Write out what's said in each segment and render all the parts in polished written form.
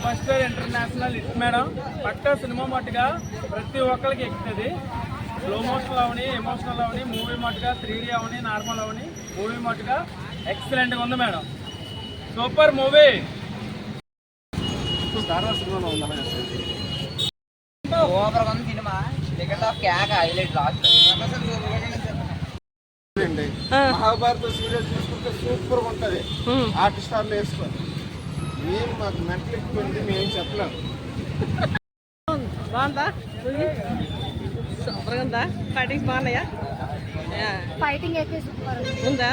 Master international hit madam. పక్క cinema మట్టుగా ప్రతి ఒక్కరికి ఎక్కుతుంది. స్లో మోషన్ అవని, ఎమోషనల్ అవని, మూవీ మట్టుగా 3D అవని, నార్మల్ అవని, మూవీ మట్టుగా ఎక్సలెంట్గా ఉంది madam. Super movie. Cinema Mahabharata serial చూసుకుంటే సూపర్ గా ఉంటది. ఆర్టిస్ట్ స్టార్లు వేసుకోండి. మేము మాకు మెంటల్ ఎక్కుంది, మేము చెప్పలేము. బాగుందా సూపర్ గా ఉందా? ఫైటింగ్స్ బాగున్నాయా? ఫైటింగ్ అయితే సూపర్ ఉందా?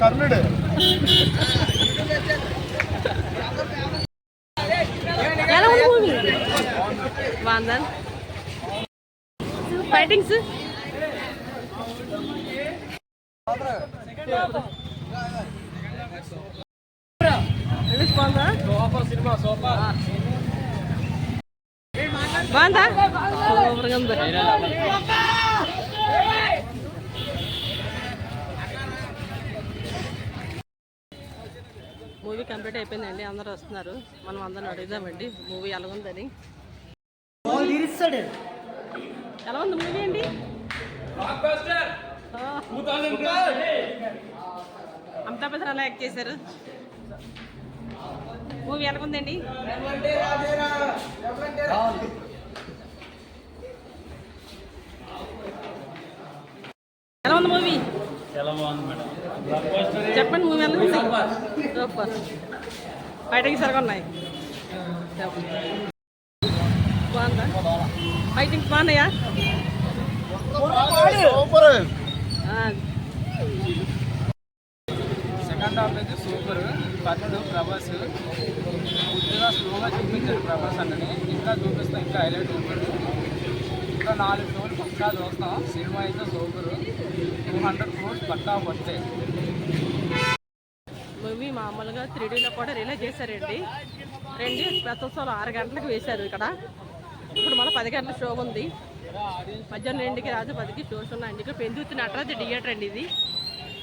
కర్ణుడు బాగుందా? ఫైటింగ్స్ బాగుందా? బాగుందా? సూపర్గా ఉంది. మూవీ కంప్లీట్ అయిపోయిందండి. అందరూ వస్తున్నారు. మనం అందరం అడుగుదామండి మూవీ ఎలా ఉందని. ఎలా ఉంది మూవీ అండి? అమితాబ్ బచ్చన్ ఎలా యాక్ట్ చేశారు? మూవీ ఎలా ఉందండి? ఎలా ఉంది మూవీ? చెప్పండి మూవీ ఎలా ఉంది? సూపర్. ఫైటింగ్స్ సరిగా ఉన్నాయి. బాగుందా? ఫైటింగ్స్ బాగున్నాయా? సెకండ్ హాఫ్ అయితే సూపర్. కర్ణుడు ప్రభాస్ కొద్దిగా స్లోగా చూపించాడు. ప్రభాస్ అన్నని ఇంకా చూపిస్తాం, ఇంకా హైలైట్ ఉంటాడు. ఇంకా 4 షోలు పక్కా చూస్తాం. సినిమా అయితే సూపర్. 200 crores పక్కా పడతాయి. మూవీ మామూలుగా 3Dలో కూడా రిలీజ్ చేశారండి. 2 స్పెషల్ షోలు 6 గంటలకు వేశారు ఇక్కడ. ఇప్పుడు మళ్ళీ 10 గంటల షో ఉంది. మధ్యాహ్నం 2కి రాదు, 10కి షోస్ ఉన్నాయండి. ఇక్కడ పెందుర్తి నటరాజు థియేటర్ అండి ఇది.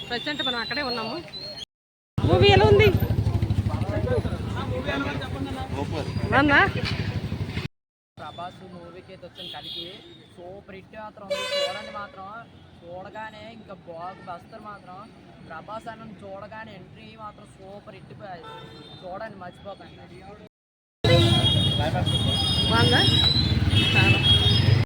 ప్రజెంట్ మనం అక్కడే ఉన్నాము. మూవీ ఎలా ఉంది? బాగుందా? ప్రభాస్ మూవీకి అయితే వచ్చిన కలికి సూపర్ హిట్ మాత్రం ఉంది. చూడండి మాత్రం, చూడగానే ఇంకా బాగా బస్తర్ మాత్రం. ప్రభాస్ అన్న చూడగానే ఎంట్రీ మాత్రం సూపర్ హిట్. చూడండి మర్చిపోకండి. బాగుందా? చాలా